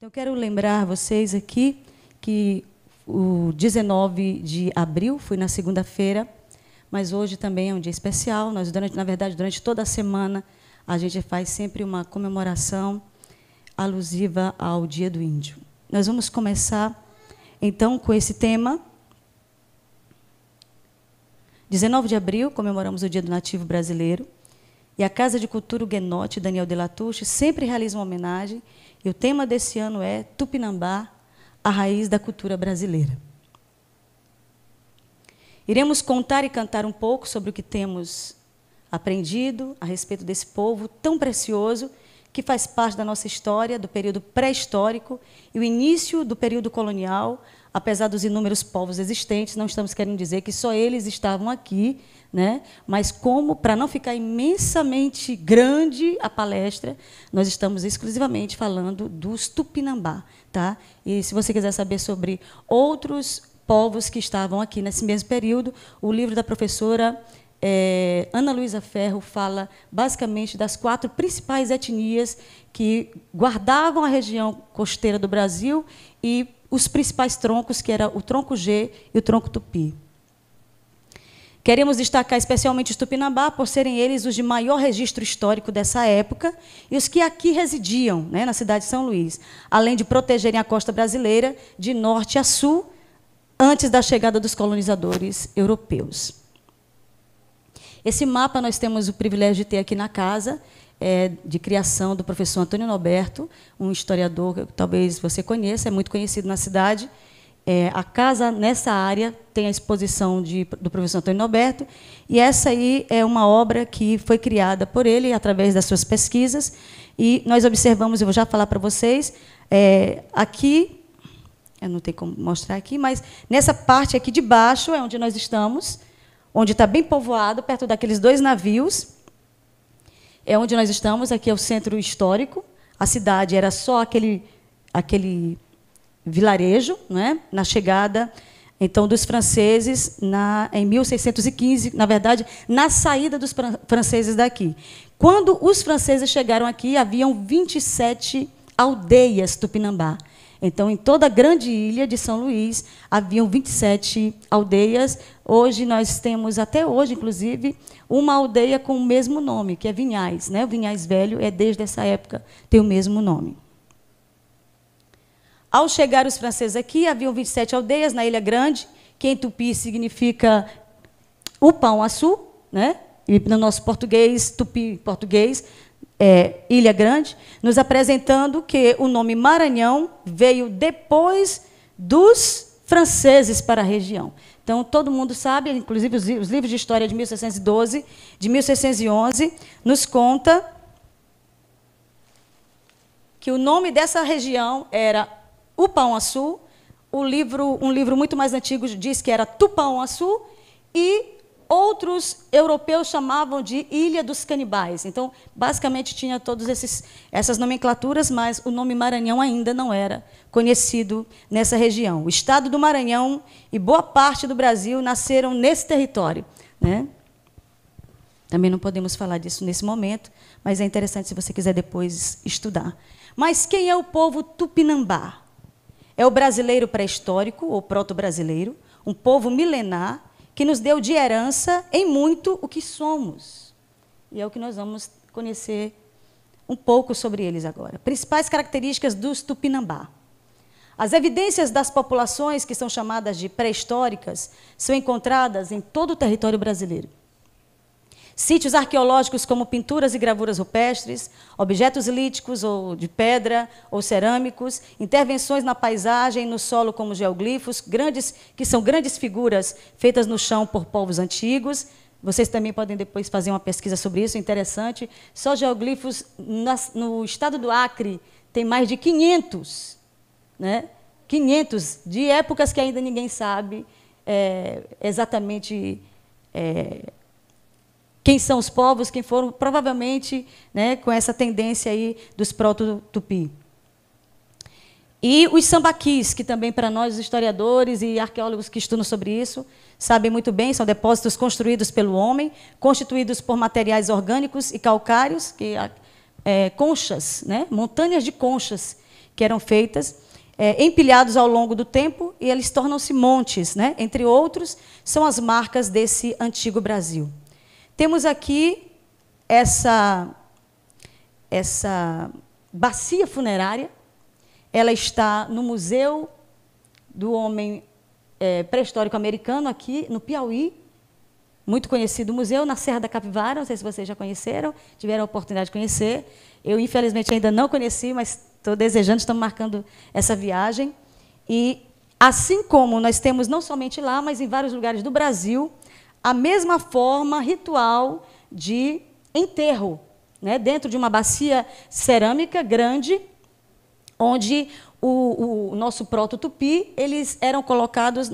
Então, eu quero lembrar vocês aqui que o 19 de abril foi na segunda-feira, mas hoje também é um dia especial. Nós, na verdade, durante toda a semana, a gente faz sempre uma comemoração alusiva ao Dia do Índio. Nós vamos começar, então, com esse tema. 19 de abril, comemoramos o Dia do Nativo Brasileiro, e a Casa de Cultura Huguenote, Daniel de Latouche, sempre realiza uma homenagem, e o tema desse ano é Tupinambá, a raiz da cultura brasileira. Iremos contar e cantar um pouco sobre o que temos aprendido a respeito desse povo tão precioso, que faz parte da nossa história, do período pré-histórico e o início do período colonial. Apesar dos inúmeros povos existentes, não estamos querendo dizer que só eles estavam aqui, né? Mas como, para não ficar imensamente grande a palestra, nós estamos exclusivamente falando dos Tupinambá, tá? E se você quiser saber sobre outros povos que estavam aqui nesse mesmo período, o livro da professora Ana Luísa Ferro fala basicamente das 4 principais etnias que guardavam a região costeira do Brasil e os principais troncos, que era o tronco G e o tronco Tupi. Queremos destacar especialmente os Tupinambá, por serem eles os de maior registro histórico dessa época e os que aqui residiam, né, na cidade de São Luís, além de protegerem a costa brasileira de norte a sul, antes da chegada dos colonizadores europeus. Esse mapa nós temos o privilégio de ter aqui na casa, de criação do professor Antônio Norberto, um historiador que talvez você conheça, é muito conhecido na cidade. A casa, nessa área, tem a exposição do professor Antônio Norberto, e essa aí é uma obra que foi criada por ele através das suas pesquisas, e nós observamos, eu vou já falar para vocês, aqui, eu não tenho como mostrar aqui, mas nessa parte aqui de baixo é onde nós estamos, onde está bem povoado, perto daqueles 2 navios, é onde nós estamos, aqui é o centro histórico, a cidade era só aquele vilarejo, né, na chegada então dos franceses em 1615, na verdade, na saída dos franceses daqui. Quando os franceses chegaram aqui, haviam 27 aldeias Tupinambá. Então, em toda a grande ilha de São Luís, haviam 27 aldeias. Hoje, nós temos, até hoje, inclusive, uma aldeia com o mesmo nome, que é Vinhais, né? O Vinhais Velho é, desde essa época, tem o mesmo nome. Ao chegar os franceses aqui, haviam 27 aldeias na Ilha Grande, que em tupi significa o pão-açu, né? E no nosso português, tupi português, Ilha Grande, nos apresentando que o nome Maranhão veio depois dos franceses para a região. Então, todo mundo sabe, inclusive os livros de história de 1612, de 1611, nos conta que o nome dessa região era o Pão-Açu. Um livro muito mais antigo diz que era Tupão-Açu, e outros europeus chamavam de Ilha dos Canibais. Então, basicamente, tinha todas essas nomenclaturas, mas o nome Maranhão ainda não era conhecido nessa região. O estado do Maranhão e boa parte do Brasil nasceram nesse território, né? Também não podemos falar disso nesse momento, mas é interessante se você quiser depois estudar. Mas quem é o povo Tupinambá? É o brasileiro pré-histórico, ou proto-brasileiro, um povo milenar, que nos deu de herança em muito o que somos. E é o que nós vamos conhecer um pouco sobre eles agora. Principais características dos Tupinambá. As evidências das populações, que são chamadas de pré-históricas, são encontradas em todo o território brasileiro. Sítios arqueológicos como pinturas e gravuras rupestres, objetos líticos ou de pedra ou cerâmicos, intervenções na paisagem, no solo como geoglifos, que são grandes figuras feitas no chão por povos antigos. Vocês também podem depois fazer uma pesquisa sobre isso, interessante. Só geoglifos no estado do Acre tem mais de 500, né? 500 de épocas que ainda ninguém sabe exatamente quem são os povos, quem foram, provavelmente, né, com essa tendência aí dos proto-tupi. E os sambaquis, que também, para nós, os historiadores e arqueólogos que estudam sobre isso, sabem muito bem, são depósitos construídos pelo homem, constituídos por materiais orgânicos e calcários, conchas, né, montanhas de conchas, que eram feitas, empilhados ao longo do tempo, e eles tornam-se montes, né? Entre outros, são as marcas desse antigo Brasil. Temos aqui essa bacia funerária. Ela está no Museu do Homem Pré-Histórico Americano, aqui no Piauí, muito conhecido museu, na Serra da Capivara. Não sei se vocês já conheceram, tiveram a oportunidade de conhecer. Eu, infelizmente, ainda não conheci, mas estou desejando, estamos marcando essa viagem. E, assim como nós temos, não somente lá, mas em vários lugares do Brasil, a mesma forma ritual de enterro, né, dentro de uma bacia cerâmica grande, onde o nosso proto-tupi, eles eram colocados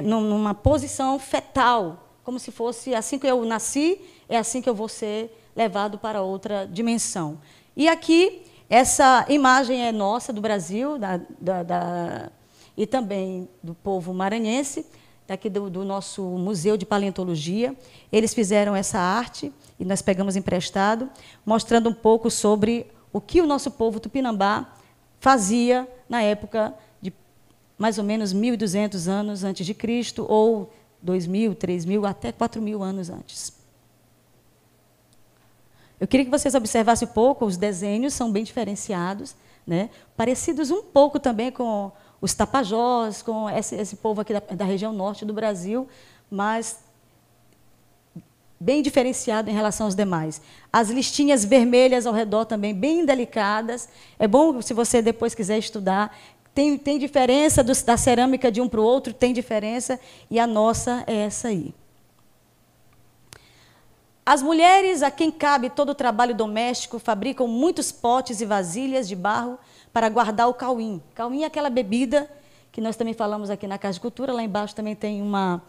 numa posição fetal, como se fosse assim que eu nasci, é assim que eu vou ser levado para outra dimensão. E aqui, essa imagem é nossa, do Brasil, e também do povo maranhense, daqui do nosso Museu de Paleontologia. Eles fizeram essa arte, e nós pegamos emprestado, mostrando um pouco sobre o que o nosso povo tupinambá fazia na época de mais ou menos 1.200 anos antes de Cristo, ou 2.000, 3.000, até 4.000 anos antes. Eu queria que vocês observassem um pouco, os desenhos são bem diferenciados, né? Parecidos um pouco também com os tapajós, com esse povo aqui da região norte do Brasil, mas bem diferenciado em relação aos demais. As listinhas vermelhas ao redor também bem delicadas. É bom, se você depois quiser estudar, tem diferença da cerâmica de um para o outro, tem diferença, e a nossa é essa aí. As mulheres, a quem cabe todo o trabalho doméstico, fabricam muitos potes e vasilhas de barro para guardar o cauim. Cauim é aquela bebida que nós também falamos aqui na Casa de Cultura. Lá embaixo também tem uma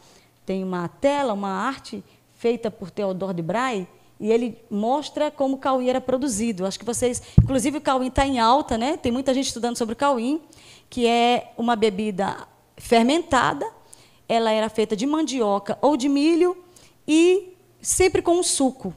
tela, uma arte feita por Theodore de Braille, e ele mostra como o cauim era produzido. Acho que vocês... Inclusive, o cauim está em alta, né? Tem muita gente estudando sobre o cauim, que é uma bebida fermentada. Ela era feita de mandioca ou de milho e sempre com um suco.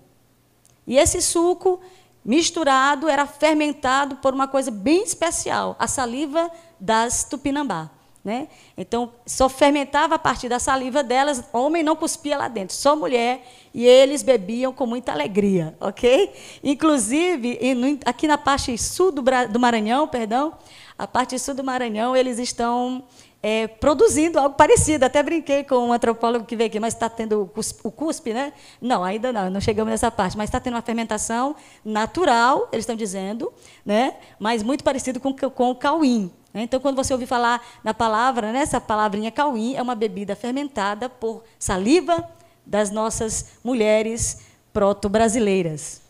E esse suco misturado era fermentado por uma coisa bem especial, a saliva das tupinambá, né? Então, só fermentava a partir da saliva delas, homem não cuspia lá dentro, só mulher, e eles bebiam com muita alegria, ok? Inclusive, aqui na parte sul do Maranhão, a parte sul do Maranhão, eles estão produzindo algo parecido. Até brinquei com um antropólogo que veio aqui, mas está tendo o cuspe, né? Não, ainda não chegamos nessa parte, mas está tendo uma fermentação natural, eles estão dizendo, né? Mas muito parecido com o cauim. Então, quando você ouvir falar na palavra, né, essa palavrinha cauim, é uma bebida fermentada por saliva das nossas mulheres proto-brasileiras.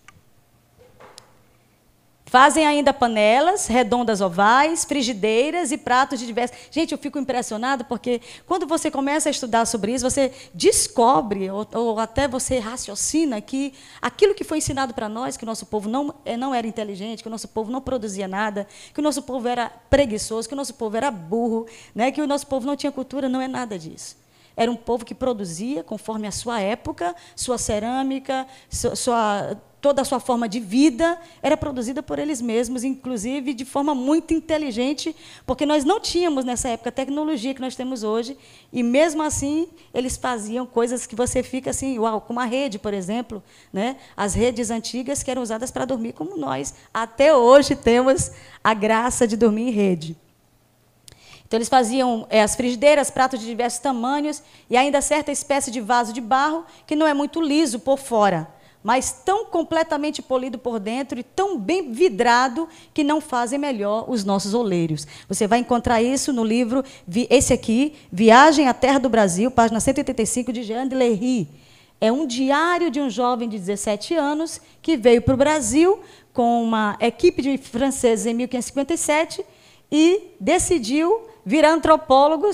Fazem ainda panelas redondas ovais, frigideiras e pratos de diversos... Gente, eu fico impressionada porque quando você começa a estudar sobre isso, você descobre, ou até você raciocina, que aquilo que foi ensinado para nós, que o nosso povo não era inteligente, que o nosso povo não produzia nada, que o nosso povo era preguiçoso, que o nosso povo era burro, né, que o nosso povo não tinha cultura, não é nada disso. Era um povo que produzia conforme a sua época, sua cerâmica, toda a sua forma de vida era produzida por eles mesmos, inclusive de forma muito inteligente, porque nós não tínhamos, nessa época, a tecnologia que nós temos hoje, e, mesmo assim, eles faziam coisas que você fica assim, uau, como a rede, por exemplo, né? As redes antigas que eram usadas para dormir, como nós, até hoje, temos a graça de dormir em rede. Então, eles faziam as frigideiras, pratos de diversos tamanhos, e ainda certa espécie de vaso de barro, que não é muito liso por fora, mas tão completamente polido por dentro e tão bem vidrado que não fazem melhor os nossos oleiros. Você vai encontrar isso no livro, esse aqui, Viagem à Terra do Brasil, página 185, de Jean de Lery. É um diário de um jovem de 17 anos que veio para o Brasil com uma equipe de franceses em 1557 e decidiu virar antropólogo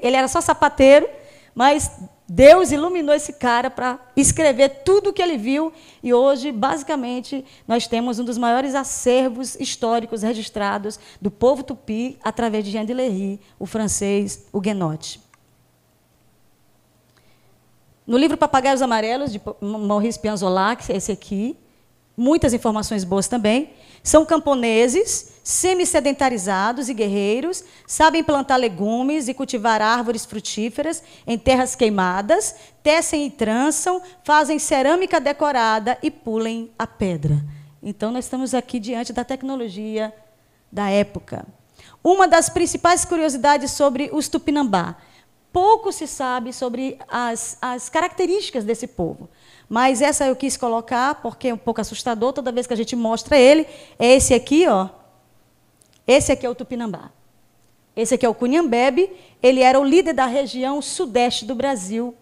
ele era só sapateiro, mas Deus iluminou esse cara para escrever tudo o que ele viu, e hoje, basicamente, nós temos um dos maiores acervos históricos registrados do povo tupi, através de Jean de Lery, o francês Huguenot. No livro Papagaios Amarelos, de Maurice Pianzola, que é esse aqui, muitas informações boas também. São camponeses, semi-sedentarizados e guerreiros, sabem plantar legumes e cultivar árvores frutíferas em terras queimadas, tecem e trançam, fazem cerâmica decorada e pulem a pedra. Então, nós estamos aqui diante da tecnologia da época. Uma das principais curiosidades sobre os Tupinambá. Pouco se sabe sobre as características desse povo. Mas essa eu quis colocar, porque é um pouco assustador, toda vez que a gente mostra ele, é esse aqui, ó. Esse aqui é o Tupinambá. Esse aqui é o Cunhambebe, ele era o líder da região sudeste do Brasil.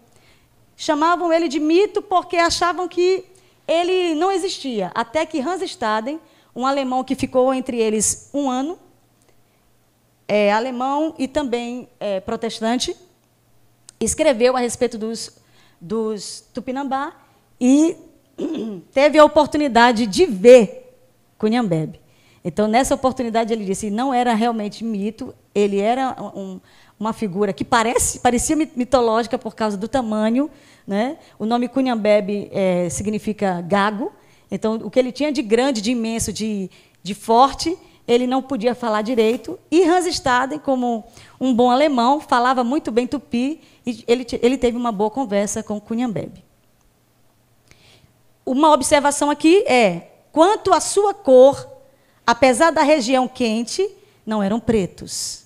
Chamavam ele de mito porque achavam que ele não existia, até que Hans Staden, um alemão que ficou entre eles um ano, alemão e também protestante, escreveu a respeito dos Tupinambá e teve a oportunidade de ver Cunhambebe. Então, nessa oportunidade, ele disse que não era realmente mito, ele era uma figura que parecia mitológica por causa do tamanho, né? O nome Cunhambebe significa gago. Então, o que ele tinha de grande, de imenso, de forte, ele não podia falar direito. E Hans Staden, como um bom alemão, falava muito bem tupi, e ele teve uma boa conversa com Cunhambebe. Uma observação aqui quanto à sua cor, apesar da região quente, não eram pretos.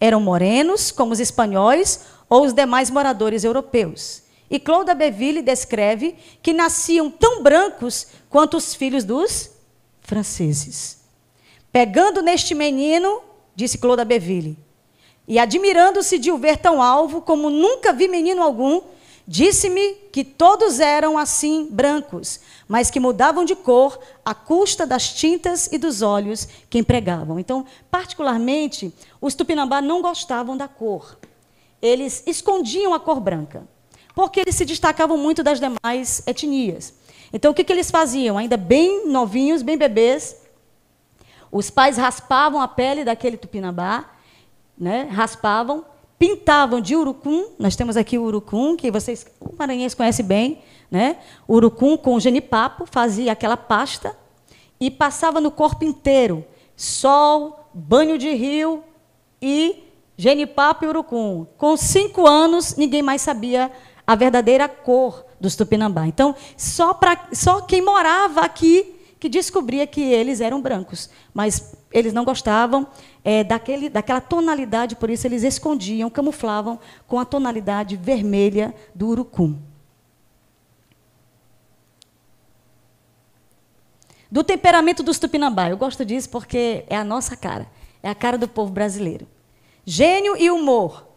Eram morenos, como os espanhóis ou os demais moradores europeus. E Claude Abbeville descreve que nasciam tão brancos quanto os filhos dos franceses. Pegando neste menino, disse Claude Abbeville, e admirando-se de o ver tão alvo como nunca vi menino algum, disse-me que todos eram assim brancos, mas que mudavam de cor à custa das tintas e dos óleos que empregavam. Então, particularmente, os Tupinambá não gostavam da cor. Eles escondiam a cor branca, porque eles se destacavam muito das demais etnias. Então, o que eles faziam? Ainda bem novinhos, bem bebês, os pais raspavam a pele daquele Tupinambá, né? Raspavam, pintavam de urucum. Nós temos aqui o urucum, que vocês, o maranhense conhece bem, né? Urucum com genipapo, fazia aquela pasta e passava no corpo inteiro. Sol, banho de rio e genipapo e urucum. Com 5 anos, ninguém mais sabia a verdadeira cor dos Tupinambá. Então, só quem morava aqui que descobria que eles eram brancos. Mas eles não gostavam daquela tonalidade, por isso eles escondiam, camuflavam com a tonalidade vermelha do urucum. Do temperamento dos Tupinambá. Eu gosto disso porque é a nossa cara. É a cara do povo brasileiro. Gênio e humor.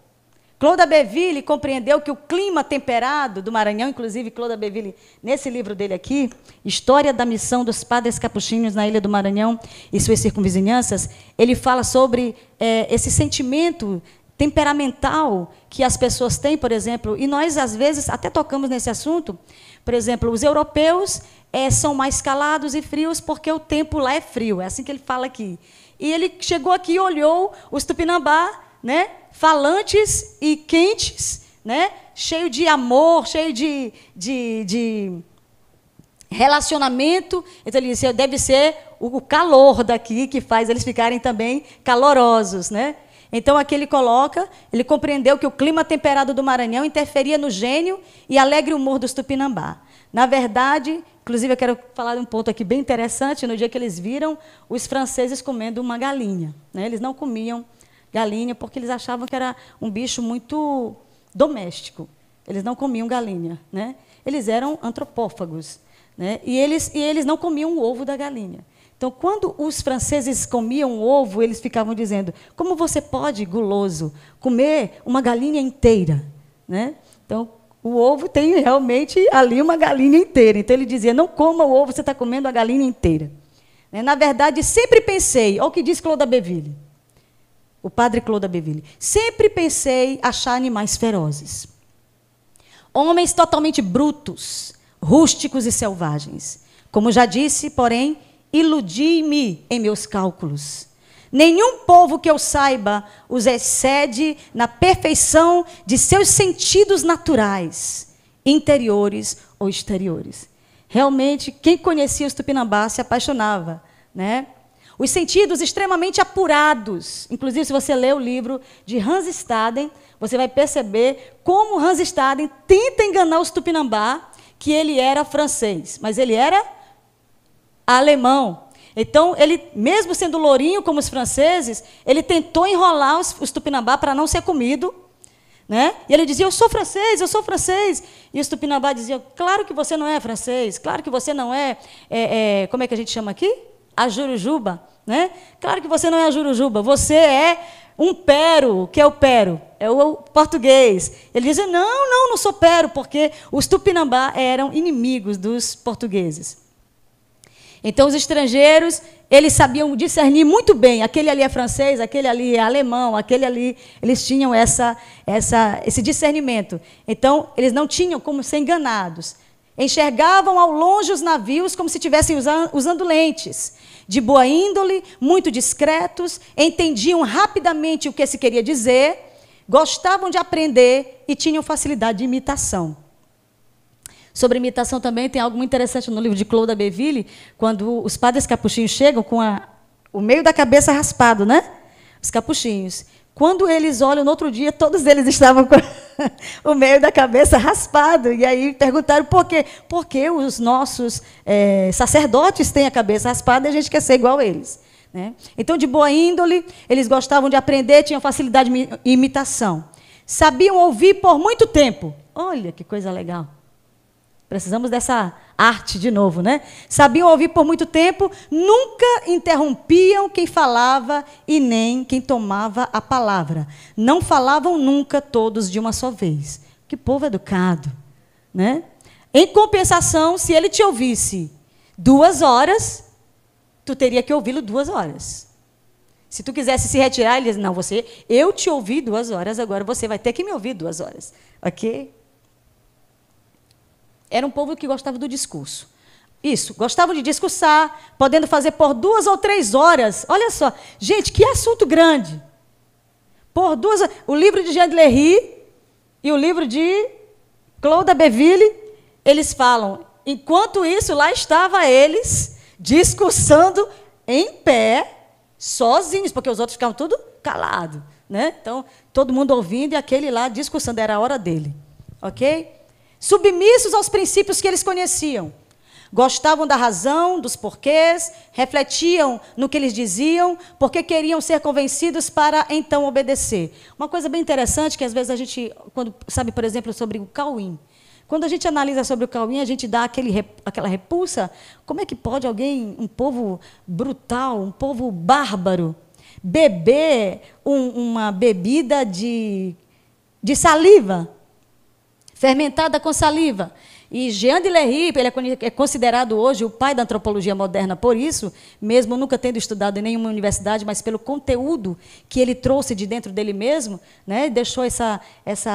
Claude Abbeville compreendeu que o clima temperado do Maranhão, inclusive Claude Abbeville, nesse livro dele aqui, História da Missão dos Padres Capuchinhos na Ilha do Maranhão e suas circunvizinhanças, ele fala sobre esse sentimento temperamental que as pessoas têm, por exemplo, e nós, às vezes, até tocamos nesse assunto. Por exemplo, os europeus são mais calados e frios porque o tempo lá é frio, é assim que ele fala aqui. E ele chegou aqui e olhou os Tupinambá, né, falantes e quentes, né, cheio de amor, cheio de relacionamento. Então, ele disse, deve ser o calor daqui que faz eles ficarem também calorosos, né? Então, aqui ele compreendeu que o clima temperado do Maranhão interferia no gênio e alegre humor dos Tupinambá. Na verdade, inclusive, eu quero falar de um ponto aqui bem interessante, no dia que eles viram os franceses comendo uma galinha, né? Eles não comiam galinha porque eles achavam que era um bicho muito doméstico. Eles não comiam galinha, né? Eles eram antropófagos, né? E eles não comiam o ovo da galinha. Então, quando os franceses comiam o ovo, eles ficavam dizendo, como você pode, guloso, comer uma galinha inteira, né? Então, o ovo tem realmente ali uma galinha inteira. Então, ele dizia, não coma o ovo, você está comendo a galinha inteira. Na verdade, sempre pensei, olha o que diz Claude Abbeville, o padre Claude Abbeville, sempre pensei achar animais ferozes. Homens totalmente brutos, rústicos e selvagens. Como já disse, porém, iludi-me em meus cálculos. Nenhum povo que eu saiba os excede na perfeição de seus sentidos naturais, interiores ou exteriores. Realmente, quem conhecia os Tupinambá se apaixonava, né? Os sentidos extremamente apurados. Inclusive, se você ler o livro de Hans Staden, você vai perceber como Hans Staden tenta enganar os Tupinambá, que ele era francês, mas ele era alemão. Então, ele, mesmo sendo lourinho como os franceses, ele tentou enrolar os Tupinambá para não ser comido, né? E ele dizia, eu sou francês, eu sou francês. E os Tupinambá diziam, claro que você não é francês, claro que você não é, como é que a gente chama aqui? A Jurujuba, né? Claro que você não é a Jurujuba, você é um pero. O que é o pero? É o português. Ele dizia, não sou pero, porque os Tupinambá eram inimigos dos portugueses. Então, os estrangeiros, eles sabiam discernir muito bem, aquele ali é francês, aquele ali é alemão, aquele ali, eles tinham esse discernimento. Então, eles não tinham como ser enganados. Enxergavam ao longe os navios como se estivessem usando lentes. De boa índole, muito discretos, entendiam rapidamente o que se queria dizer, gostavam de aprender e tinham facilidade de imitação. Sobre imitação também tem algo muito interessante no livro de Claude Abbeville, quando os padres capuchinhos chegam com o meio da cabeça raspado, né? Os capuchinhos. Quando eles olham no outro dia, todos eles estavam com o meio da cabeça raspado. E aí perguntaram por quê? Porque os nossos sacerdotes têm a cabeça raspada e a gente quer ser igual a eles, né? Então, de boa índole, eles gostavam de aprender, tinham facilidade de imitação. Sabiam ouvir por muito tempo. Olha que coisa legal. Precisamos dessa arte de novo, né? Sabiam ouvir por muito tempo, nunca interrompiam quem falava e nem quem tomava a palavra. Não falavam nunca todos de uma só vez. Que povo educado, né? Em compensação, se ele te ouvisse 2 horas, tu teria que ouvi-lo 2 horas. Se tu quisesse se retirar, ele diz, não, eu te ouvi 2 horas, agora você vai ter que me ouvir 2 horas. Ok? Era um povo que gostava do discurso. Isso, gostavam de discursar, podendo fazer por 2 ou 3 horas. Olha só, gente, que assunto grande. Por 2 horas. O livro de Jean de Lery e o livro de Claude Abbeville, eles falam, enquanto isso, lá estava eles discursando em pé, sozinhos, porque os outros ficavam tudo calados, né? Então, todo mundo ouvindo e aquele lá discursando, era a hora dele. Ok? Submissos aos princípios que eles conheciam. Gostavam da razão, dos porquês, refletiam no que eles diziam, porque queriam ser convencidos para, então, obedecer. Uma coisa bem interessante, que às vezes a gente, quando sabe, por exemplo, sobre o Cauim, quando a gente analisa sobre o Cauim, a gente dá aquela repulsa. Como é que pode alguém, um povo brutal, um povo bárbaro, beber uma bebida de saliva, fermentada com saliva? E Jean de Lery, ele é considerado hoje o pai da antropologia moderna por isso, mesmo nunca tendo estudado em nenhuma universidade, mas pelo conteúdo que ele trouxe de dentro dele mesmo, né? Deixou essa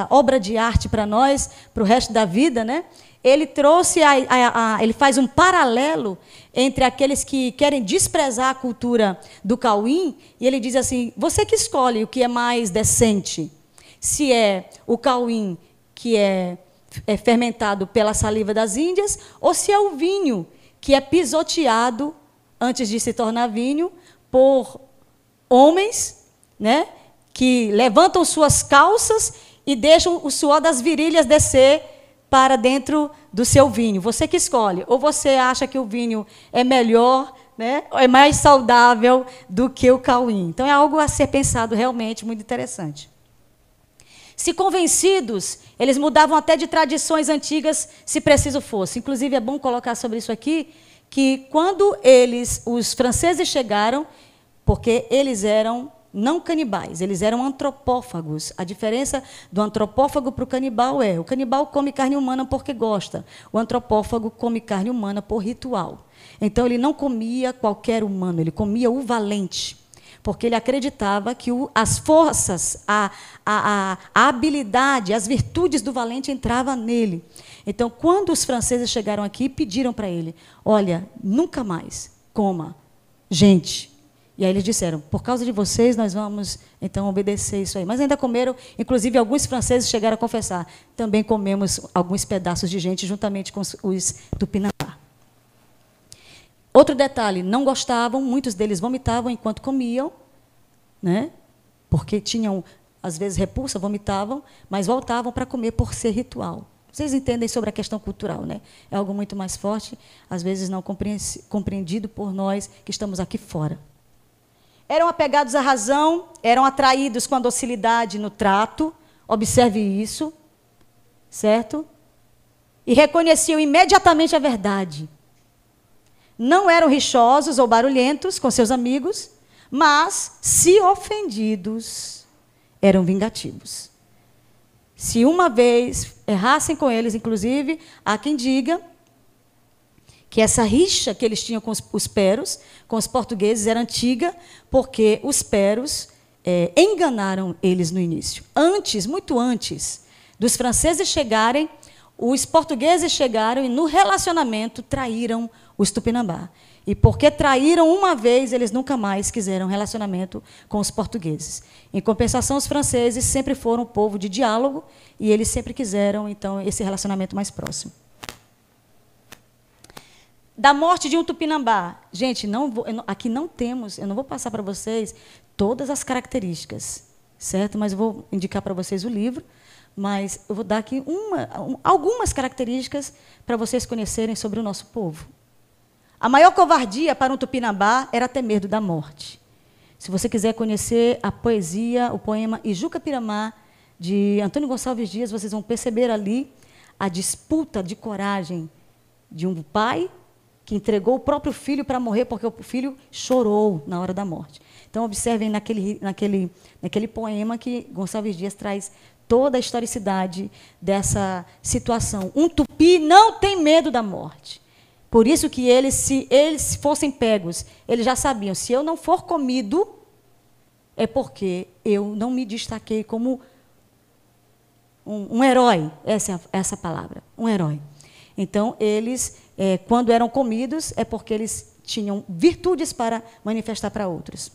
obra de arte para nós, para o resto da vida, né? Ele trouxe, ele faz um paralelo entre aqueles que querem desprezar a cultura do Cauim, e ele diz assim, você que escolhe o que é mais decente, se é o Cauim que é fermentado pela saliva das Índias, ou se é o vinho, que é pisoteado, antes de se tornar vinho, por homens, né, que levantam suas calças e deixam o suor das virilhas descer para dentro do seu vinho. Você que escolhe. Ou você acha que o vinho é melhor, né, ou é mais saudável do que o Cauim. Então, é algo a ser pensado realmente muito interessante. Se convencidos, eles mudavam até de tradições antigas, se preciso fosse. Inclusive, é bom colocar sobre isso aqui, que quando os franceses chegaram, porque eles eram não canibais, eles eram antropófagos. A diferença do antropófago para o canibal o canibal come carne humana porque gosta, o antropófago come carne humana por ritual. Então, ele não comia qualquer humano, ele comia o valente, porque ele acreditava que as forças, a habilidade, as virtudes do valente entravam nele. Então, quando os franceses chegaram aqui, pediram para ele, olha, nunca mais coma gente. E aí eles disseram, por causa de vocês, nós vamos, então, obedecer isso aí. Mas ainda comeram, inclusive, alguns franceses chegaram a confessar, também comemos alguns pedaços de gente juntamente com os Tupinambá. Outro detalhe, não gostavam, muitos deles vomitavam enquanto comiam, né? Porque tinham, às vezes, repulsa, vomitavam, mas voltavam para comer por ser ritual. Vocês entendem sobre a questão cultural, né? É algo muito mais forte, às vezes não compreendido por nós que estamos aqui fora. Eram apegados à razão, eram atraídos com a docilidade no trato, observe isso, certo? E reconheciam imediatamente a verdade. Não eram rixosos ou barulhentos com seus amigos, mas, se ofendidos, eram vingativos. Se uma vez errassem com eles, inclusive, há quem diga que essa rixa que eles tinham com os peros, com os portugueses, era antiga, porque os peros enganaram eles no início. Antes, muito antes dos franceses chegarem, os portugueses chegaram e, no relacionamento, traíram os Tupinambá. E porque traíram uma vez, eles nunca mais quiseram relacionamento com os portugueses. Em compensação, os franceses sempre foram um povo de diálogo e eles sempre quiseram, então, esse relacionamento mais próximo. Da morte de um Tupinambá. Gente, aqui não temos, eu não vou passar para vocês todas as características, certo? Mas eu vou indicar para vocês o livro, mas eu vou dar aqui algumas características para vocês conhecerem sobre o nosso povo. A maior covardia para um Tupinambá era ter medo da morte. Se você quiser conhecer a poesia, o poema Ijuca-Piramá, de Antônio Gonçalves Dias, vocês vão perceber ali a disputa de coragem de um pai que entregou o próprio filho para morrer porque o filho chorou na hora da morte. Então, observem naquele poema que Gonçalves Dias traz toda a historicidade dessa situação. Um tupi não tem medo da morte. Por isso que eles, se eles fossem pegos, eles já sabiam, se eu não for comido, é porque eu não me destaquei como um herói. Essa é essa palavra, um herói. Então, eles, quando eram comidos, é porque eles tinham virtudes para manifestar para outros.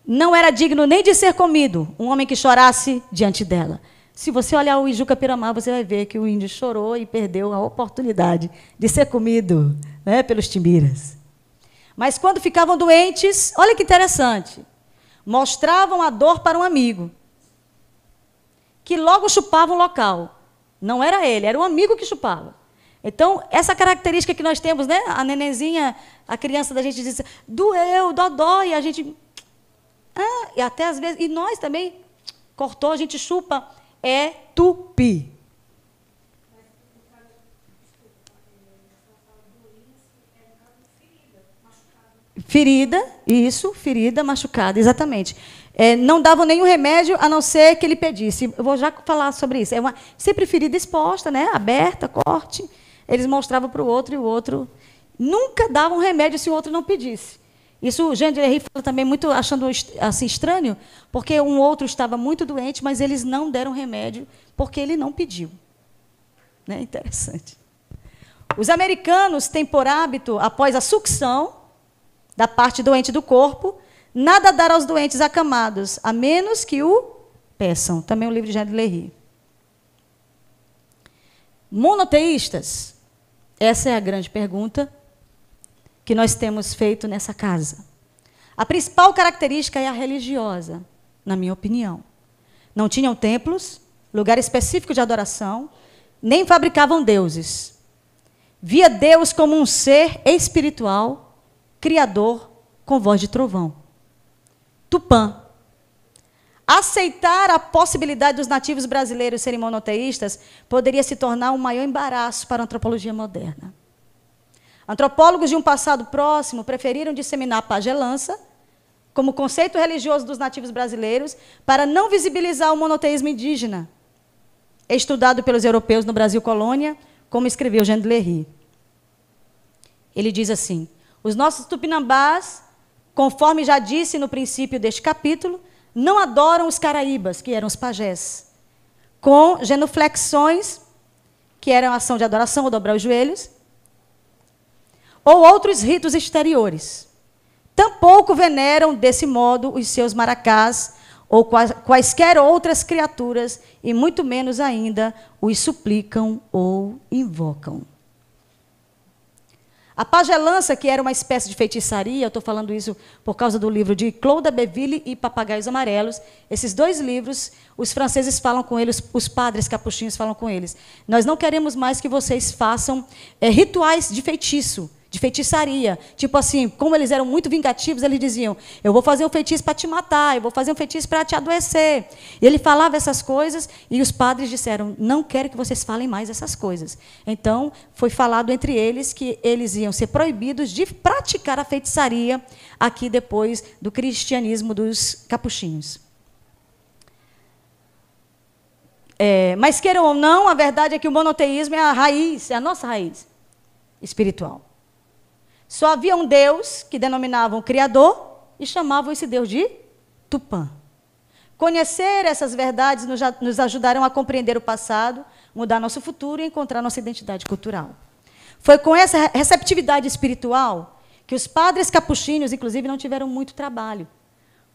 Não era digno nem de ser comido um homem que chorasse diante dela. Se você olhar o Ijuca-Piramá, você vai ver que o índio chorou e perdeu a oportunidade de ser comido, né, pelos timbiras. Mas quando ficavam doentes, olha que interessante, mostravam a dor para um amigo, que logo chupava o local. Não era ele, era o amigo que chupava. Então, essa característica que nós temos, né, a nenenzinha, a criança da gente diz, doeu, dói, a gente... e até às vezes, e nós também, cortou, a gente chupa, é tupi. Ferida, isso, ferida, machucada, exatamente. Não davam nenhum remédio, a não ser que ele pedisse. Eu vou já falar sobre isso. Sempre ferida exposta, né, aberta, corte. Eles mostravam para o outro e o outro nunca dava um remédio se o outro não pedisse. Isso o Jean de Lery fala também muito, achando assim estranho, porque um outro estava muito doente, mas eles não deram remédio porque ele não pediu. Né? Interessante. Os americanos têm por hábito, após a sucção da parte doente do corpo, nada dar aos doentes acamados, a menos que o peçam. Também o livro de Jean de Lery. Monoteístas? Essa é a grande pergunta que nós temos feito nessa casa. A principal característica é a religiosa, na minha opinião. Não tinham templos, lugar específico de adoração, nem fabricavam deuses. Via Deus como um ser espiritual, criador, com voz de trovão. Tupã. Aceitar a possibilidade dos nativos brasileiros serem monoteístas poderia se tornar um maior embaraço para a antropologia moderna. Antropólogos de um passado próximo preferiram disseminar a pagelança como conceito religioso dos nativos brasileiros para não visibilizar o monoteísmo indígena, estudado pelos europeus no Brasil colônia, como escreveu Jean de Lery. Ele diz assim, os nossos tupinambás, conforme já disse no princípio deste capítulo, não adoram os caraíbas, que eram os pajés, com genuflexões, que eram a ação de adoração ou dobrar os joelhos, ou outros ritos exteriores. Tampouco veneram, desse modo, os seus maracás ou quaisquer outras criaturas, e muito menos ainda os suplicam ou invocam. A pagelança, que era uma espécie de feitiçaria, eu estou falando isso por causa do livro de Claude Beville e Papagaios Amarelos. Esses 2 livros, os franceses falam com eles, os padres capuchinhos falam com eles. Nós não queremos mais que vocês façam rituais de feitiço, de feitiçaria. Tipo assim, como eles eram muito vingativos, eles diziam, eu vou fazer um feitiço para te matar, eu vou fazer um feitiço para te adoecer. E ele falava essas coisas e os padres disseram, não quero que vocês falem mais essas coisas. Então, foi falado entre eles que eles iam ser proibidos de praticar a feitiçaria aqui depois do cristianismo dos capuchinhos. Mas queiram ou não, a verdade é que o monoteísmo é a raiz, é a nossa raiz espiritual. Só havia um Deus que denominavam Criador e chamavam esse Deus de Tupã. Conhecer essas verdades nos ajudarão a compreender o passado, mudar nosso futuro e encontrar nossa identidade cultural. Foi com essa receptividade espiritual que os padres capuchinhos, inclusive, não tiveram muito trabalho,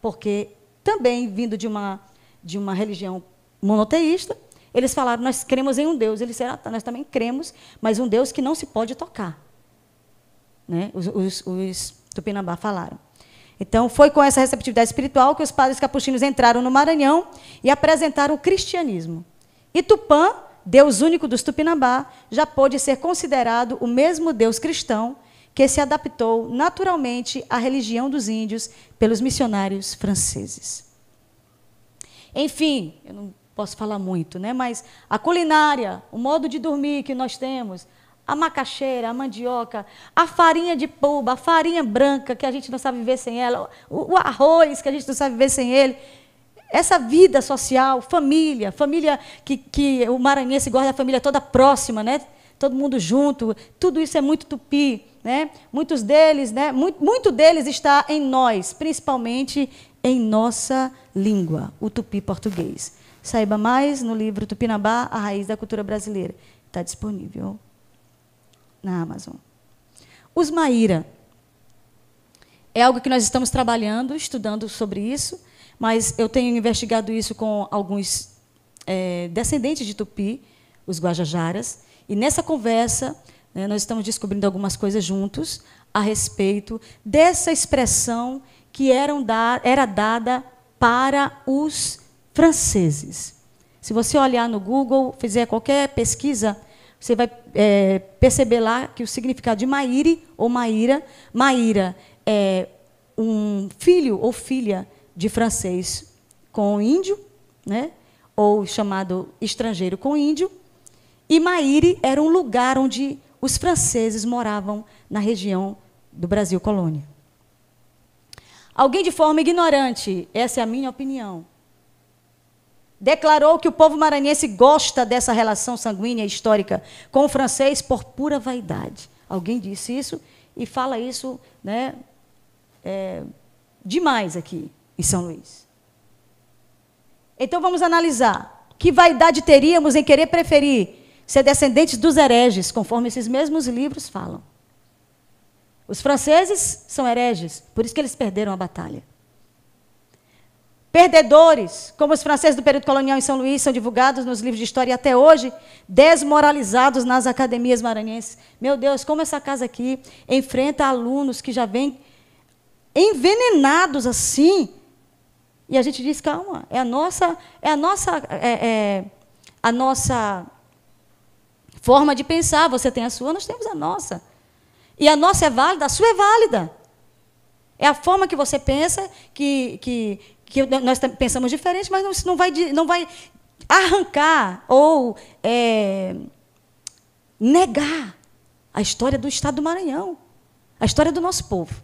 porque também, vindo de uma religião monoteísta, eles falaram, nós cremos em um Deus. Eles disseram, nós também cremos, mas um Deus que não se pode tocar. Né? Os Tupinambá falaram. Então, foi com essa receptividade espiritual que os padres capuchinhos entraram no Maranhão e apresentaram o cristianismo. E Tupã, Deus único dos Tupinambá, já pôde ser considerado o mesmo Deus cristão que se adaptou naturalmente à religião dos índios pelos missionários franceses. Enfim, eu não posso falar muito, né? Mas a culinária, o modo de dormir que nós temos, a macaxeira, a mandioca, a farinha de polpa, a farinha branca, que a gente não sabe viver sem ela, o arroz, que a gente não sabe viver sem ele. Essa vida social, família que o maranhense gosta da família toda próxima, né? Todo mundo junto, tudo isso é muito tupi. Né? Muitos deles, né? Muito deles está em nós, principalmente em nossa língua, o tupi português. Saiba mais no livro Tupinambá, a raiz da cultura brasileira. Está disponível na Amazon. Os Maíra. É algo que nós estamos trabalhando, estudando sobre isso, mas eu tenho investigado isso com alguns descendentes de Tupi, os Guajajaras, e nessa conversa, né, nós estamos descobrindo algumas coisas juntos a respeito dessa expressão que era dada para os franceses. Se você olhar no Google, fizer qualquer pesquisa, você vai perceber lá que o significado de Maíre ou Maíra, Maíra é um filho ou filha de francês com índio, né? Ou chamado estrangeiro com índio, e Maíre era um lugar onde os franceses moravam na região do Brasil colônia. Alguém de forma ignorante, essa é a minha opinião, declarou que o povo maranhense gosta dessa relação sanguínea histórica com o francês por pura vaidade. Alguém disse isso e fala isso, né, demais aqui em São Luís. Então vamos analisar. Que vaidade teríamos em querer preferir ser descendentes dos hereges, conforme esses mesmos livros falam. Os franceses são hereges, por isso que eles perderam a batalha. Perdedores, como os franceses do período colonial em São Luís, são divulgados nos livros de história e até hoje, desmoralizados nas academias maranhenses. Meu Deus, como essa casa aqui enfrenta alunos que já vêm envenenados assim. E a gente diz, calma, é a nossa forma de pensar. Você tem a sua, nós temos a nossa. E a nossa é válida, a sua é válida. É a forma que você pensa que nós pensamos diferente, mas isso não vai arrancar ou negar a história do Estado do Maranhão, a história do nosso povo.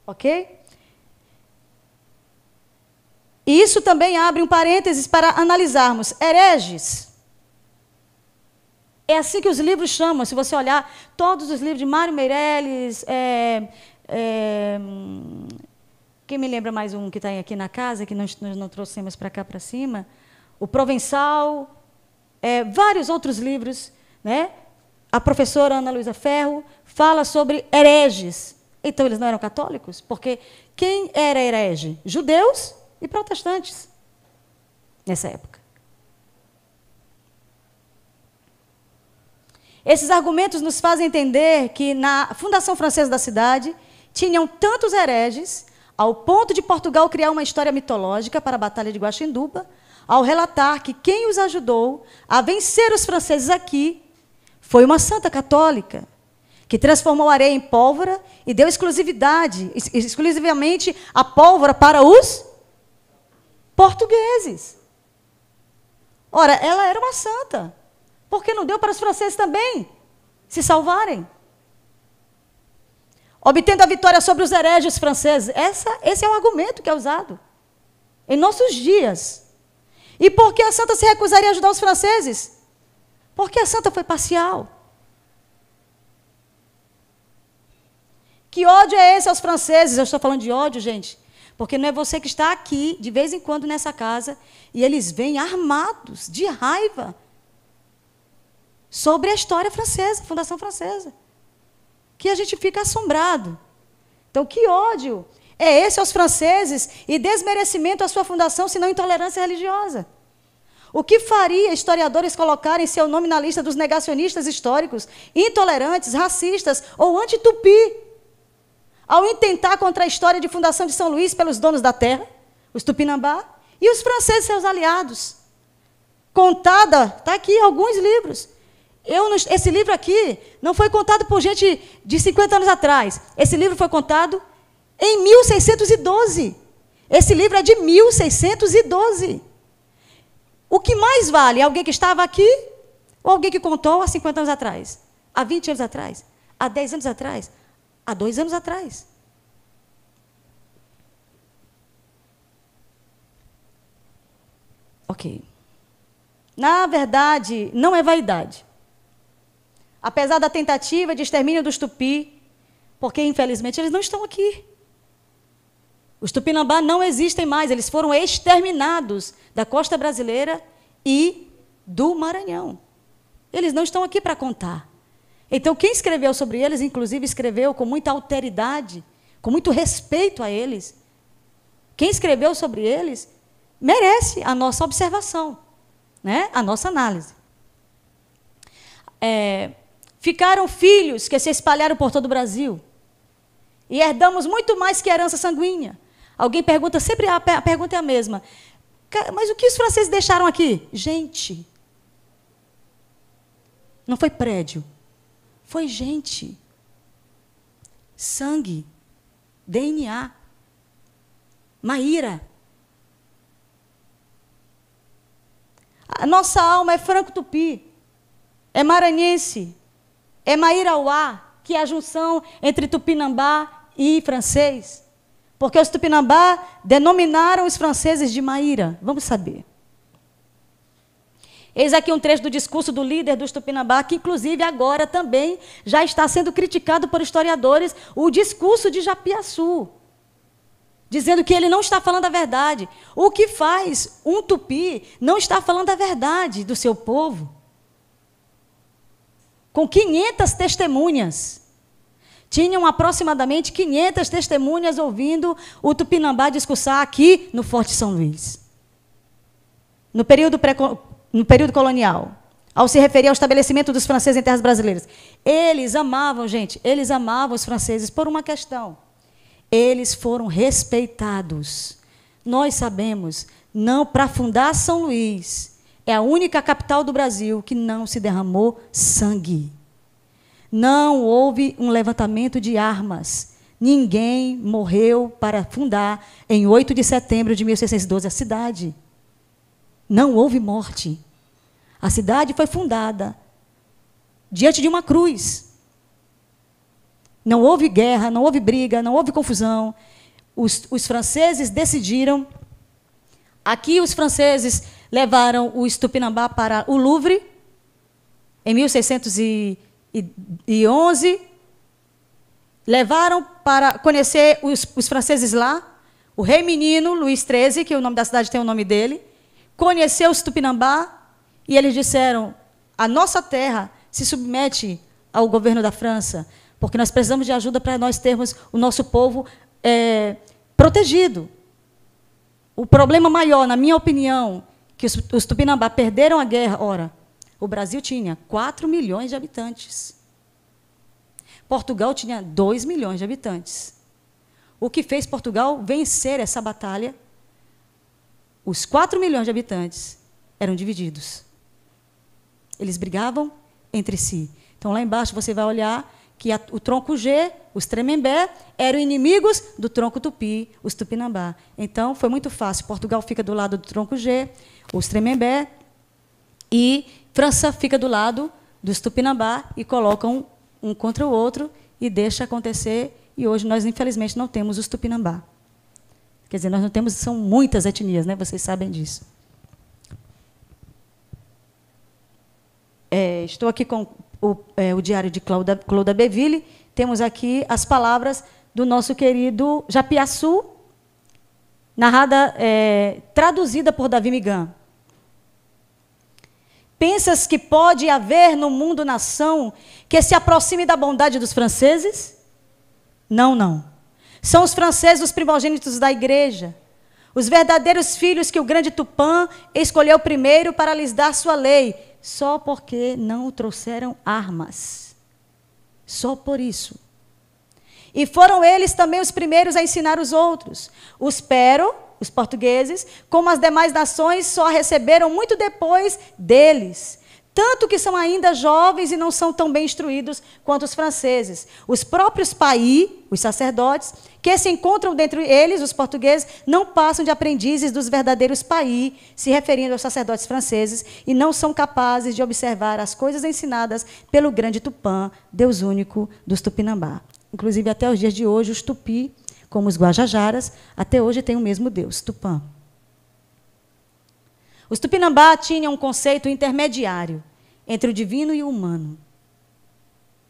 Ok? E isso também abre um parênteses para analisarmos hereges. É assim que os livros chamam. Se você olhar todos os livros de Mário Meirelles, quem me lembra mais um que está aqui na casa, que nós não trouxemos para cá para cima? O Provençal, vários outros livros, né? A professora Ana Luísa Ferro fala sobre hereges. Então, eles não eram católicos? Porque quem era herege? Judeus e protestantes, nessa época. Esses argumentos nos fazem entender que, na fundação francesa da cidade, tinham tantos hereges, ao ponto de Portugal criar uma história mitológica para a Batalha de Guaxinduba, ao relatar que quem os ajudou a vencer os franceses aqui foi uma santa católica, que transformou a areia em pólvora e deu exclusivamente a pólvora para os portugueses. Ora, ela era uma santa. Por que não deu para os franceses também se salvarem? Obtendo a vitória sobre os hereges franceses. Esse é o argumento que é usado em nossos dias. E por que a santa se recusaria a ajudar os franceses? Porque a santa foi parcial. Que ódio é esse aos franceses? Eu estou falando de ódio, gente, porque não é você que está aqui, de vez em quando, nessa casa, e eles vêm armados de raiva sobre a história francesa, a Fundação Francesa, que a gente fica assombrado. Então, que ódio é esse aos franceses e desmerecimento à sua fundação, senão intolerância religiosa? O que faria historiadores colocarem seu nome na lista dos negacionistas históricos, intolerantes, racistas ou anti-tupi, ao intentar contra a história de fundação de São Luís pelos donos da terra, os Tupinambá, e os franceses, seus aliados? Contada, está aqui alguns livros. Esse livro aqui não foi contado por gente de 50 anos atrás. Esse livro foi contado em 1612. Esse livro é de 1612. O que mais vale? Alguém que estava aqui ou alguém que contou há 50 anos atrás? Há 20 anos atrás? Há 10 anos atrás? Há 2 anos atrás? Ok. Na verdade, não é vaidade. Apesar da tentativa de extermínio dos tupi, porque, infelizmente, eles não estão aqui. Os Tupinambá não existem mais, eles foram exterminados da costa brasileira e do Maranhão. Eles não estão aqui para contar. Então, quem escreveu sobre eles, inclusive, escreveu com muita alteridade, com muito respeito a eles. Quem escreveu sobre eles merece a nossa observação, né? A nossa análise. Ficaram filhos que se espalharam por todo o Brasil. E herdamos muito mais que herança sanguínea. Alguém pergunta, sempre a pergunta é a mesma. Mas o que os franceses deixaram aqui? Gente. Não foi prédio. Foi gente. Sangue. DNA. Maíra. A nossa alma é franco-tupi. É maranhense. É Mairauá, que é a junção entre Tupinambá e francês. Porque os Tupinambá denominaram os franceses de Maíra. Vamos saber. Eis aqui um trecho do discurso do líder dos Tupinambá, que, inclusive, agora também já está sendo criticado por historiadores, o discurso de Japiaçu, dizendo que ele não está falando a verdade. O que faz um tupi não estar falando a verdade do seu povo? Com 500 testemunhas. Tinham aproximadamente 500 testemunhas ouvindo o Tupinambá discursar aqui no Forte São Luís. No período colonial, ao se referir ao estabelecimento dos franceses em terras brasileiras. Eles amavam, gente, eles amavam os franceses por uma questão. Eles foram respeitados. Nós sabemos, não para fundar São Luís, é a única capital do Brasil que não se derramou sangue. Não houve um levantamento de armas. Ninguém morreu para fundar, em 8 de setembro de 1612, a cidade. Não houve morte. A cidade foi fundada diante de uma cruz. Não houve guerra, não houve briga, não houve confusão. Os franceses decidiram. Aqui os franceses levaram os Tupinambá para o Louvre, em 1611. Levaram para conhecer os franceses lá. O rei menino, Luís XIII, que o nome da cidade tem o nome dele, conheceu os Tupinambá e eles disseram: a nossa terra se submete ao governo da França, porque nós precisamos de ajuda para nós termos o nosso povo protegido. O problema maior, na minha opinião, que os Tupinambá perderam a guerra. Ora, O Brasil tinha 4 milhões de habitantes. Portugal tinha 2 milhões de habitantes. O que fez Portugal vencer essa batalha? Os 4 milhões de habitantes eram divididos. Eles brigavam entre si. Então, lá embaixo, você vai olhar que o tronco G, os Tremembé, eram inimigos do tronco Tupi, os Tupinambá. Então, foi muito fácil. Portugal fica do lado do tronco G, os Tremembé, e França fica do lado dos Tupinambá e colocam um contra o outro e deixa acontecer. E hoje nós, infelizmente, não temos os Tupinambá. Quer dizer, nós não temos, são muitas etnias, né? Vocês sabem disso. Estou aqui com o diário de Cloda Beville. Temos aqui as palavras do nosso querido Japiaçu, traduzida por Davi Migan. Pensas que pode haver no mundo nação que se aproxime da bondade dos franceses? Não, não. São os franceses os primogênitos da igreja, os verdadeiros filhos que o grande Tupã escolheu primeiro para lhes dar sua lei, só porque não trouxeram armas. Só por isso. E foram eles também os primeiros a ensinar os outros. Os Pero, os portugueses, como as demais nações, só a receberam muito depois deles. Tanto que são ainda jovens e não são tão bem instruídos quanto os franceses. Os próprios paí, os sacerdotes, que se encontram dentre eles, os portugueses, não passam de aprendizes dos verdadeiros paí, se referindo aos sacerdotes franceses, e não são capazes de observar as coisas ensinadas pelo grande Tupã, Deus único dos Tupinambá. Inclusive, até os dias de hoje, os tupi, como os guajajaras, até hoje têm o mesmo Deus, Tupã. Os Tupinambá tinham um conceito intermediário entre o divino e o humano.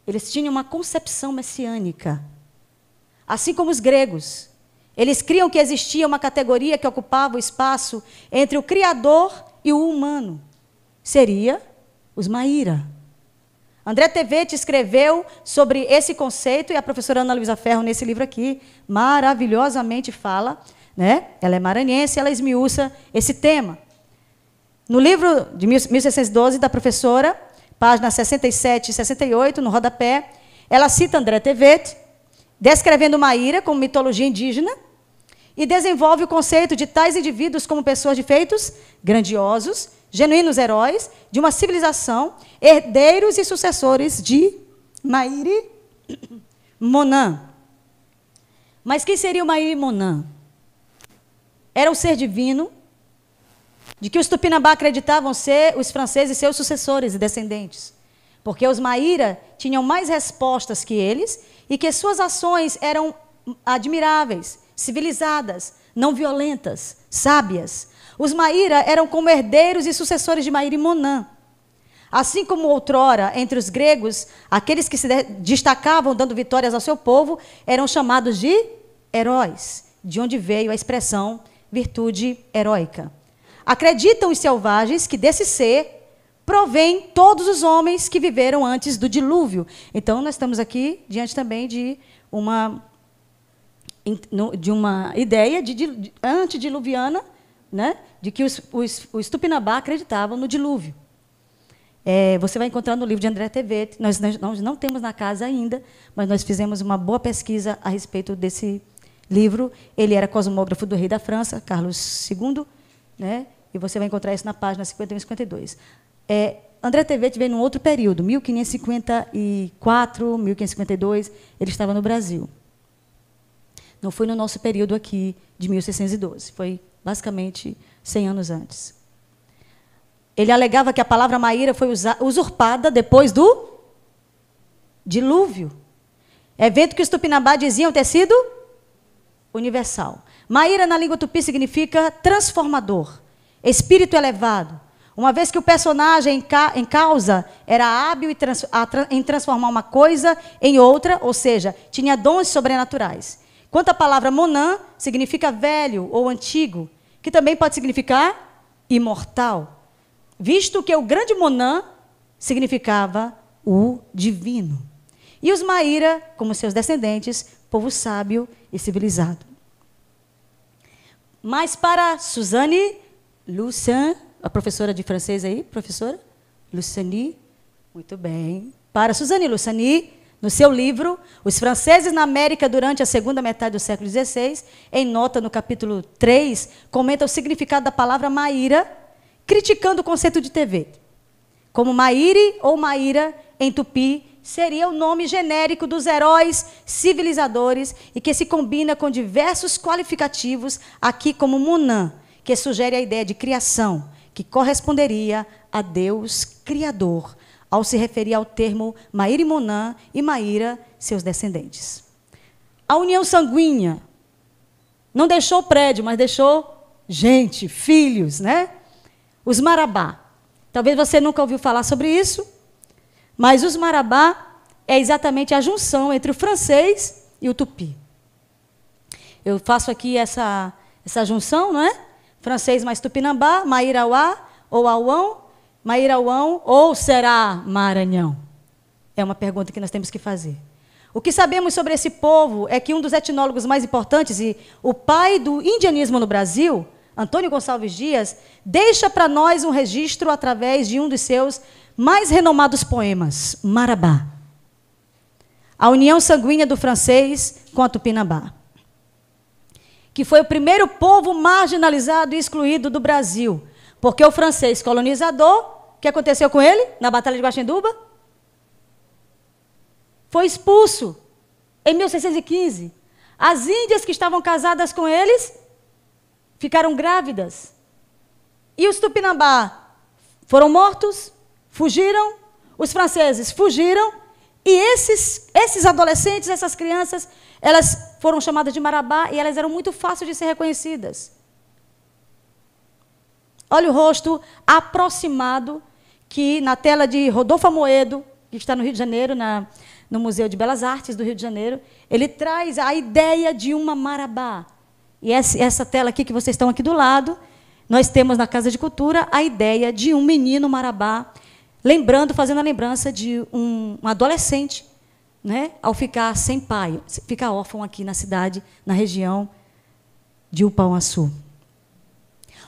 Eles tinham uma concepção messiânica. Assim como os gregos. Eles criam que existia uma categoria que ocupava o espaço entre o Criador e o humano. Seria os Maíra. André Tevet escreveu sobre esse conceito, e a professora Ana Luísa Ferro, nesse livro aqui, maravilhosamente fala, né? Ela é maranhense, ela esmiuça esse tema. No livro de 1612, da professora, páginas 67 e 68, no rodapé, ela cita André Tevet, descrevendo Maíra como mitologia indígena, e desenvolve o conceito de tais indivíduos como pessoas de feitos grandiosos, genuínos heróis de uma civilização, herdeiros e sucessores de Maíri Monã. Mas quem seria o Maíri Monã? Era um ser divino, de que os Tupinambá acreditavam ser os franceses seus sucessores e descendentes. Porque os Maíra tinham mais respostas que eles e que suas ações eram admiráveis, civilizadas, não violentas, sábias. Os Maíra eram como herdeiros e sucessores de Maíra e Monã. Assim como outrora, entre os gregos, aqueles que se destacavam dando vitórias ao seu povo eram chamados de heróis, de onde veio a expressão virtude heróica. Acreditam os selvagens que desse ser provém todos os homens que viveram antes do dilúvio. Então, nós estamos aqui diante também de uma ideia antediluviana, né, de que os Tupinambá acreditavam no dilúvio. Você vai encontrar no livro de André Tevet. Nós não temos na casa ainda, mas nós fizemos uma boa pesquisa a respeito desse livro. Ele era cosmógrafo do rei da França, Carlos II, né? E você vai encontrar isso na página 51 e 52. André Tevet veio num outro período, 1554, 1552, ele estava no Brasil. Não foi no nosso período aqui, de 1612, foi basicamente 100 anos antes. Ele alegava que a palavra Maíra foi usurpada depois do dilúvio. Evento que os Tupinambá diziam ter sido universal. Maíra, na língua tupi, significa transformador, espírito elevado, uma vez que o personagem em causa era hábil em transformar uma coisa em outra, ou seja, tinha dons sobrenaturais. Quanto à palavra Monã, significa velho ou antigo, que também pode significar imortal, visto que o grande Monã significava o divino. E os Maíra, como seus descendentes, povo sábio e civilizado. Mas para Suzanne Lucien, a professora de francês aí, professora? Luciani, muito bem. Para Suzanne Luciani, no seu livro, Os Franceses na América durante a segunda metade do século XVI, em nota no capítulo 3, comenta o significado da palavra Maíra, criticando o conceito de TV. Como Maíri ou Maíra, em tupi, seria o nome genérico dos heróis civilizadores e que se combina com diversos qualificativos, aqui como Munan, que sugere a ideia de criação, que corresponderia a Deus Criador, ao se referir ao termo Maíra e Munan e Maíra, seus descendentes. A união sanguínea não deixou prédio, mas deixou gente, filhos, né? Os Marabá. Talvez você nunca ouviu falar sobre isso, mas os Marabá é exatamente a junção entre o francês e o tupi. Eu faço aqui essa junção, não é? Francês mais tupinambá, Mairauá ou Auão, Mairauão ou será Maranhão? É uma pergunta que nós temos que fazer. O que sabemos sobre esse povo é que um dos etnólogos mais importantes e o pai do indianismo no Brasil, Antônio Gonçalves Dias, deixa para nós um registro através de um dos seus mais renomados poemas, Marabá. A união sanguínea do francês com a tupinambá, que foi o primeiro povo marginalizado e excluído do Brasil, porque o francês colonizador, o que aconteceu com ele na Batalha de Guaxinduba? Foi expulso em 1615. As índias que estavam casadas com eles ficaram grávidas. E os tupinambá foram mortos, fugiram, os franceses fugiram, e esses adolescentes, essas crianças, elas foram chamadas de Marabá e elas eram muito fáceis de ser reconhecidas. Olha o rosto aproximado que na tela de Rodolfo Amoedo, que está no Rio de Janeiro, no Museu de Belas Artes do Rio de Janeiro, ele traz a ideia de uma Marabá. E essa tela aqui que vocês estão aqui do lado, nós temos na Casa de Cultura a ideia de um menino Marabá, fazendo a lembrança de um adolescente, né, ao ficar sem pai, ficar órfão aqui na cidade, na região de Upauaçu.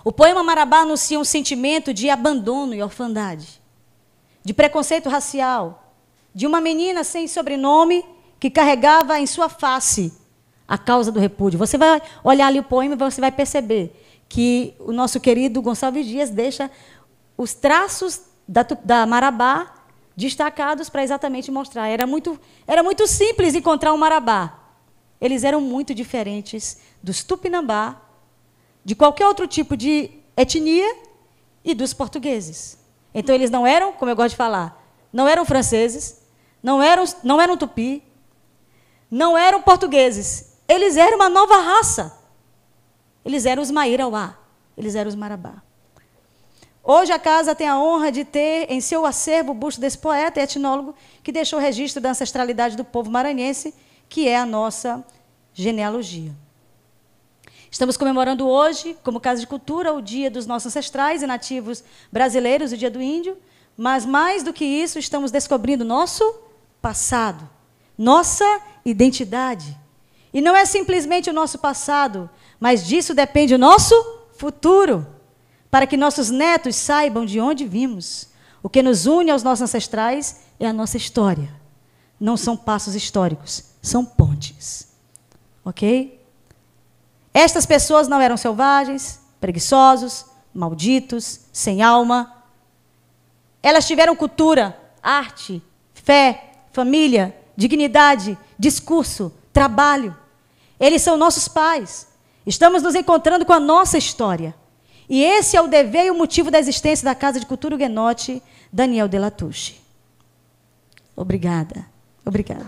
O poema Marabá anuncia um sentimento de abandono e orfandade, de preconceito racial, de uma menina sem sobrenome que carregava em sua face a causa do repúdio. Você vai olhar ali o poema e você vai perceber que o nosso querido Gonçalves Dias deixa os traços da Marabá destacados para exatamente mostrar. Era muito simples encontrar um Marabá. Eles eram muito diferentes dos tupinambá, de qualquer outro tipo de etnia e dos portugueses. Então, eles não eram, como eu gosto de falar, não eram franceses, não eram tupi, não eram portugueses. Eles eram uma nova raça. Eles eram os Mairauá, eles eram os Marabá. Hoje a casa tem a honra de ter em seu acervo o busto desse poeta e etnólogo que deixou o registro da ancestralidade do povo maranhense, que é a nossa genealogia. Estamos comemorando hoje, como Casa de Cultura, o Dia dos nossos ancestrais e nativos brasileiros, o Dia do Índio, mas, mais do que isso, estamos descobrindo nosso passado, nossa identidade. E não é simplesmente o nosso passado, mas disso depende o nosso futuro, para que nossos netos saibam de onde vimos. O que nos une aos nossos ancestrais é a nossa história. Não são passos históricos, são pontes. Ok? Estas pessoas não eram selvagens, preguiçosos, malditos, sem alma. Elas tiveram cultura, arte, fé, família, dignidade, discurso, trabalho. Eles são nossos pais. Estamos nos encontrando com a nossa história. E esse é o dever e o motivo da existência da Casa de Cultura Huguenote, Daniel de Latouche. Obrigada. Obrigada.